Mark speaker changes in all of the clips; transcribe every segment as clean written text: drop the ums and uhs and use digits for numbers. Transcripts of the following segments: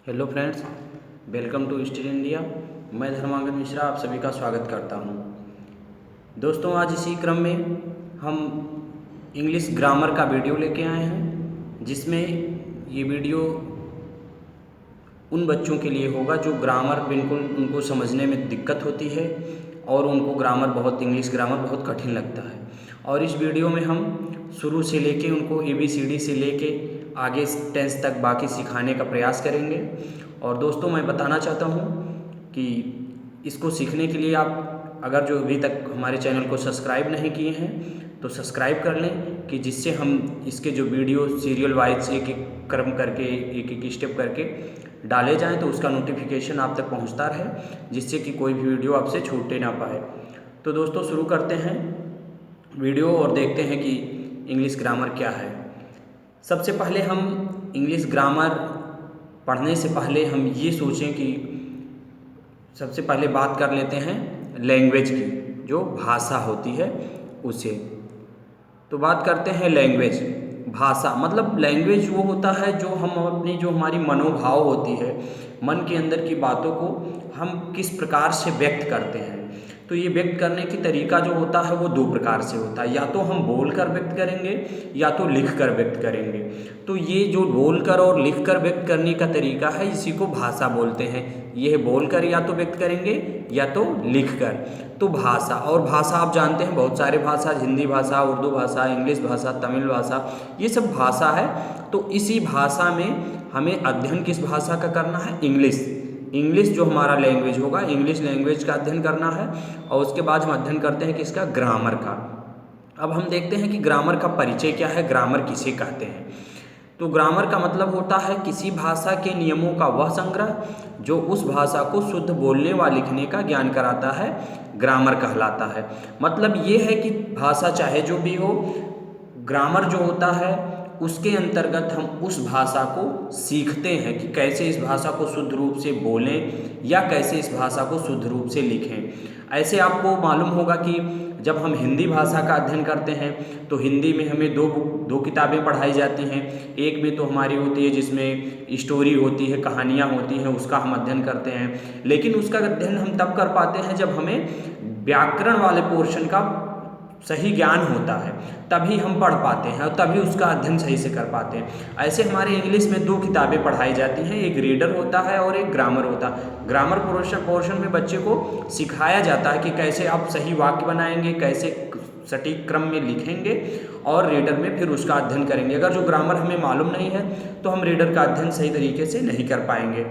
Speaker 1: Hello friends, welcome to study India. मैं धर्मांगन मिश्रा आप सभी का स्वागत करता हूं। दोस्तों, आज इसी क्रम में हम इंग्लिश ग्रामर का वीडियो लेके आए हैं, जिसमें ये वीडियो उन बच्चों के लिए होगा जो ग्रामर बिल्कुल उनको समझने में दिक्कत होती है और उनको इंग्लिश ग्रामर बहुत कठिन लगता है। और इस वीडियो में हम शुरू से लेके उनको ABCD से लेके आगे 10th तक बाकी सिखाने का प्रयास करेंगे। और दोस्तों, मैं बताना चाहता हूँ कि इसको सीखने के लिए आप अगर जो अभी तक हमारे चैनल को सब्सक्राइब नहीं किए हैं तो सब्सक्राइब कर लें, कि जिससे हम इसके जो वीडियो सीरियल वाइज एक एक क्रम करके एक एक स्टेप करके डाले जाएं तो उसका नोटिफिकेशन आप तक पहुंचता रहे, जिससे कि कोई भी वीडियो आपसे छूटे ना पाए। तो दोस्तों, शुरू करते हैं वीडियो और देखते हैं कि इंग्लिश ग्रामर क्या है। सबसे पहले हम इंग्लिश ग्रामर पढ़ने से पहले हम ये सोचें कि सबसे पहले बात कर लेते हैं लैंग्वेज की, जो भाषा होती है उसे। तो बात करते हैं लैंग्वेज। भाषा मतलब लैंग्वेज वो होता है जो हमारी मनोभाव होती है, मन के अंदर की बातों को हम किस प्रकार से व्यक्त करते हैं। तो ये व्यक्त करने की तरीका जो होता है वो दो प्रकार से होता है, या तो हम बोलकर व्यक्त करेंगे या तो लिखकर व्यक्त करेंगे। तो ये जो बोलकर और लिखकर व्यक्त करने का तरीका है, इसी को भाषा बोलते हैं। यह बोलकर या तो व्यक्त करेंगे या तो लिखकर। तो भाषा, और भाषा आप जानते हैं बहुत सारे भाषा, हिंदी भाषा, उर्दू भाषा, इंग्लिश भाषा, तमिल भाषा, ये सब भाषा है। तो इसी भाषा में हमें अध्ययन किस भाषा का करना है? इंग्लिश जो हमारा लैंग्वेज होगा, इंग्लिश लैंग्वेज का अध्ययन करना है। और उसके बाद हम अध्ययन करते हैं किसका? ग्रामर का। अब हम देखते हैं कि ग्रामर का परिचय क्या है, ग्रामर किसे कहते हैं। तो ग्रामर का मतलब होता है किसी भाषा के नियमों का वह संग्रह जो उस भाषा को शुद्ध बोलने व लिखने का ज्ञान कराता है, ग्रामर कहलाता है। मतलब ये है कि भाषा चाहे जो भी हो, ग्रामर जो होता है उसके अंतर्गत हम उस भाषा को सीखते हैं कि कैसे इस भाषा को शुद्ध रूप से बोलें या कैसे इस भाषा को शुद्ध रूप से लिखें। ऐसे आपको मालूम होगा कि जब हम हिंदी भाषा का अध्ययन करते हैं तो हिंदी में हमें दो किताबें पढ़ाई जाती हैं। एक में तो हमारी होती है जिसमें स्टोरी होती है, कहानियाँ होती हैं, उसका हम अध्ययन करते हैं। लेकिन उसका अध्ययन हम तब कर पाते हैं जब हमें व्याकरण वाले पोर्शन का सही ज्ञान होता है, तभी हम पढ़ पाते हैं और तभी उसका अध्ययन सही से कर पाते हैं। ऐसे हमारे इंग्लिश में दो किताबें पढ़ाई जाती हैं, एक रीडर होता है और एक ग्रामर होता है। ग्रामर पोर्शन में बच्चे को सिखाया जाता है कि कैसे आप सही वाक्य बनाएंगे, कैसे सटीक क्रम में लिखेंगे, और रीडर में फिर उसका अध्ययन करेंगे। अगर जो ग्रामर हमें मालूम नहीं है तो हम रीडर का अध्ययन सही तरीके से नहीं कर पाएंगे।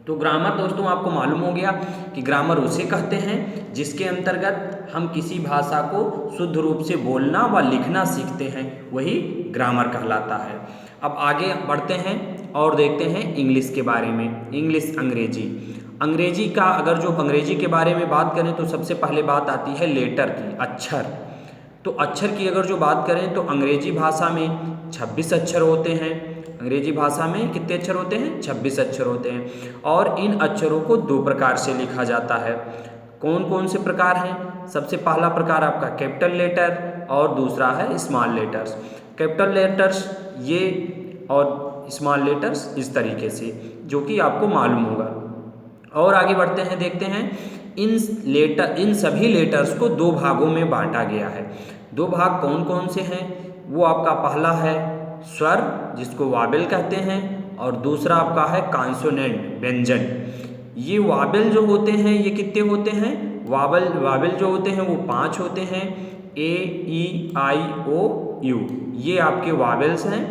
Speaker 1: तो ग्रामर दोस्तों आपको मालूम हो गया कि ग्रामर उसे कहते हैं जिसके अंतर्गत हम किसी भाषा को शुद्ध रूप से बोलना व लिखना सीखते हैं, वही ग्रामर कहलाता है। अब आगे बढ़ते हैं और देखते हैं इंग्लिश के बारे में। इंग्लिश अंग्रेजी का, अगर जो अंग्रेजी के बारे में बात करें तो सबसे पहले बात आती है लेटर की, अक्षर। तो अक्षर की अगर जो बात करें तो अंग्रेजी भाषा में 26 अक्षर होते हैं। अंग्रेजी भाषा में कितने अक्षर होते हैं? 26 अक्षर होते हैं। और इन अक्षरों को दो प्रकार से लिखा जाता है। कौन कौन से प्रकार हैं? सबसे पहला प्रकार आपका कैपिटल लेटर और दूसरा है स्मॉल लेटर्स। कैपिटल लेटर्स ये और स्मॉल लेटर्स इस तरीके से, जो कि आपको मालूम होगा। और आगे बढ़ते हैं, देखते हैं इन सभी लेटर्स को दो भागों में बांटा गया है। दो भाग कौन कौन से हैं? वो आपका पहला है स्वर, जिसको वावेल कहते हैं, और दूसरा आपका है कॉन्सोनेंट, व्यंजन। ये वावेल जो होते हैं ये कितने होते हैं? वावेल जो होते हैं वो 5 होते हैं। A, E, I, O, U, ये आपके वावेल्स हैं।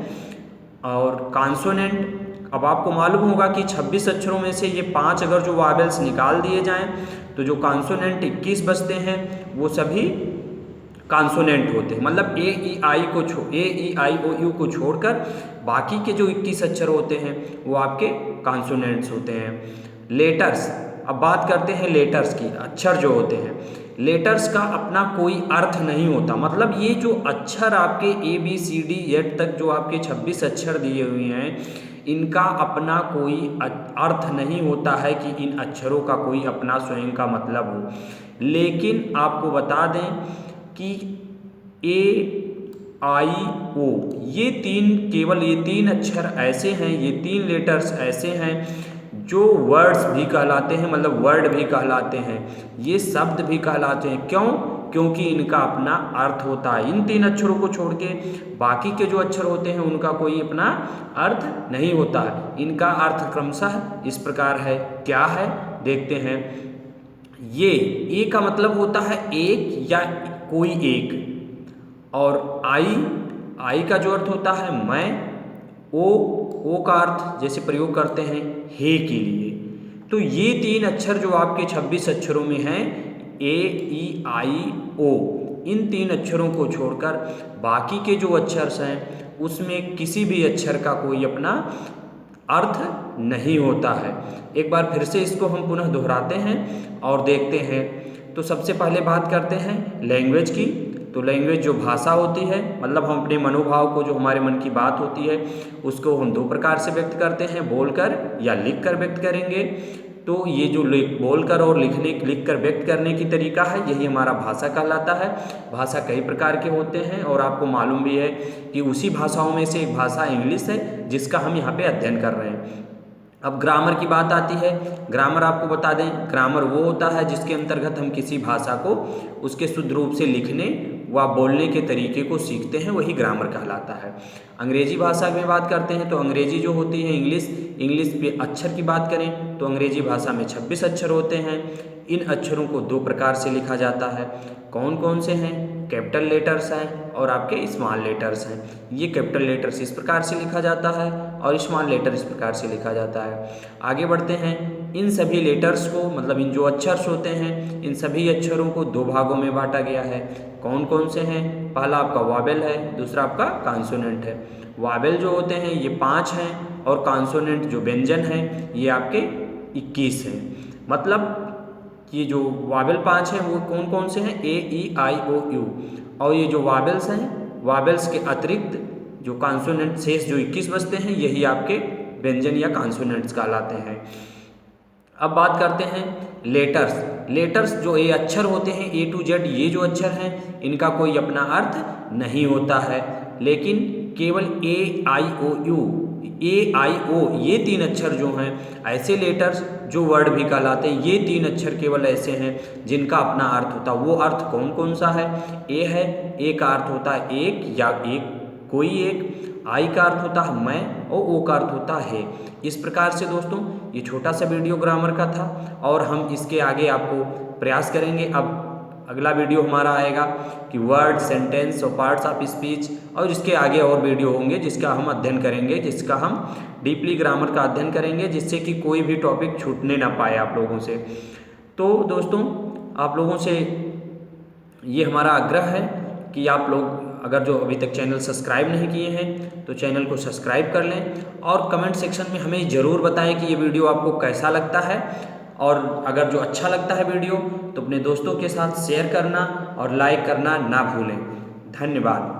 Speaker 1: और कॉन्सोनेंट, अब आपको मालूम होगा कि 26 अक्षरों में से ये 5 अगर जो वावेल्स निकाल दिए जाएं तो जो कॉन्सोनेंट 21 बचते हैं वो सभी कॉन्सोनेंट होते हैं। मतलब A, E, I, O, U को छोड़कर बाकी के जो 21 अक्षर होते हैं वो आपके कॉन्सोनेंट्स होते हैं। लेटर्स, अब बात करते हैं लेटर्स की। अक्षर जो होते हैं, लेटर्स का अपना कोई अर्थ नहीं होता। मतलब ये जो अक्षर आपके ABCD तक जो आपके 26 अक्षर दिए हुए हैं, इनका अपना कोई अर्थ नहीं होता है कि इन अक्षरों का कोई अपना स्वयं का मतलब हो। लेकिन आपको बता दें कि आई ओ, ये तीन, केवल ये तीन अक्षर ऐसे हैं, ये तीन लेटर्स ऐसे हैं जो वर्ड्स भी कहलाते हैं, मतलब वर्ड भी कहलाते हैं, ये शब्द भी कहलाते हैं। क्यों? क्योंकि इनका अपना अर्थ होता है। इन तीन अक्षरों को छोड़ के बाकी के जो अक्षर होते हैं उनका कोई अपना अर्थ नहीं होता है। इनका अर्थ क्रमशः इस प्रकार है। क्या है देखते हैं। ये ए का मतलब होता है एक या कोई एक, और आई का जो अर्थ होता है मैं, ओ का अर्थ जैसे प्रयोग करते हैं हे के लिए। तो ये तीन अक्षर जो आपके 26 अक्षरों में हैं, ए ई आई ओ, इन तीन अक्षरों को छोड़कर बाकी के जो अक्षर हैं उसमें किसी भी अक्षर का कोई अपना अर्थ नहीं होता है। एक बार फिर से इसको हम पुनः दोहराते हैं और देखते हैं। तो सबसे पहले बात करते हैं लैंग्वेज की। तो लैंग्वेज जो भाषा होती है, मतलब हम अपने मनोभाव को, जो हमारे मन की बात होती है, उसको हम दो प्रकार से व्यक्त करते हैं, बोलकर या लिखकर व्यक्त करेंगे। तो ये जो बोलकर और लिखकर व्यक्त करने की तरीका है, यही हमारा भाषा कहलाता है। भाषा कई प्रकार के होते हैं और आपको मालूम भी है कि उसी भाषाओं में से एक भाषा इंग्लिश है जिसका हम यहाँ पे अध्ययन कर रहे हैं। अब ग्रामर की बात आती है। ग्रामर आपको बता दें, ग्रामर वो होता है जिसके अंतर्गत हम किसी भाषा को उसके शुद्ध रूप से लिखने व बोलने के तरीके को सीखते हैं, वही ग्रामर कहलाता है। अंग्रेजी भाषा में बात करते हैं तो अंग्रेजी जो होती है इंग्लिश पे अक्षर की बात करें तो अंग्रेजी भाषा में 26 अक्षर होते हैं। इन अक्षरों को दो प्रकार से लिखा जाता है। कौन कौन से हैं? कैपिटल लेटर्स हैं और आपके स्मॉल लेटर्स हैं। ये कैपिटल लेटर्स इस प्रकार से लिखा जाता है और स्मॉल लेटर इस प्रकार से लिखा जाता है। आगे बढ़ते हैं। इन सभी लेटर्स को, मतलब इन जो अक्षर होते हैं, इन सभी अक्षरों को दो भागों में बांटा गया है। कौन कौन से हैं? पहला आपका वावेल है, दूसरा आपका कॉन्सोनेंट है। वावेल जो होते हैं ये 5 हैं और कॉन्सोनेंट जो व्यंजन हैं ये आपके 21 हैं। मतलब ये जो वावेल 5 हैं वो कौन कौन से हैं? ए ई आई ओ यू। और ये जो वावेल्स हैं, वावेल्स के अतिरिक्त जो कॉन्सोनेंट शेष जो 21 बचते हैं, यही आपके व्यंजन या कॉन्सोनेंट्स कहलाते हैं। अब बात करते हैं लेटर्स जो ये अक्षर होते हैं ए टू जेड, ये जो अक्षर हैं इनका कोई अपना अर्थ नहीं होता है, लेकिन केवल ए आई ओ ये तीन अक्षर जो हैं ऐसे लेटर्स जो वर्ड भी कहलाते हैं, ये तीन अक्षर केवल ऐसे हैं जिनका अपना अर्थ होता है। वो अर्थ कौन कौन सा है? ए है, ए का अर्थ होता है एक या एक कोई एक, आई का अर्थ होता है मैं और ओ का अर्थ होता है। इस प्रकार से दोस्तों ये छोटा सा वीडियो ग्रामर का था और हम इसके आगे आपको प्रयास करेंगे। अब अगला वीडियो हमारा आएगा कि वर्ड, सेंटेंस और पार्ट्स ऑफ स्पीच, और इसके आगे और वीडियो होंगे जिसका हम अध्ययन करेंगे, जिसका हम डीपली ग्रामर का अध्ययन करेंगे, जिससे कि कोई भी टॉपिक छूटने ना पाए आप लोगों से। तो दोस्तों आप लोगों से ये हमारा आग्रह है कि आप लोग अगर जो अभी तक चैनल सब्सक्राइब नहीं किए हैं तो चैनल को सब्सक्राइब कर लें और कमेंट सेक्शन में हमें ज़रूर बताएं कि ये वीडियो आपको कैसा लगता है। और अगर जो अच्छा लगता है वीडियो तो अपने दोस्तों के साथ शेयर करना और लाइक करना ना भूलें। धन्यवाद।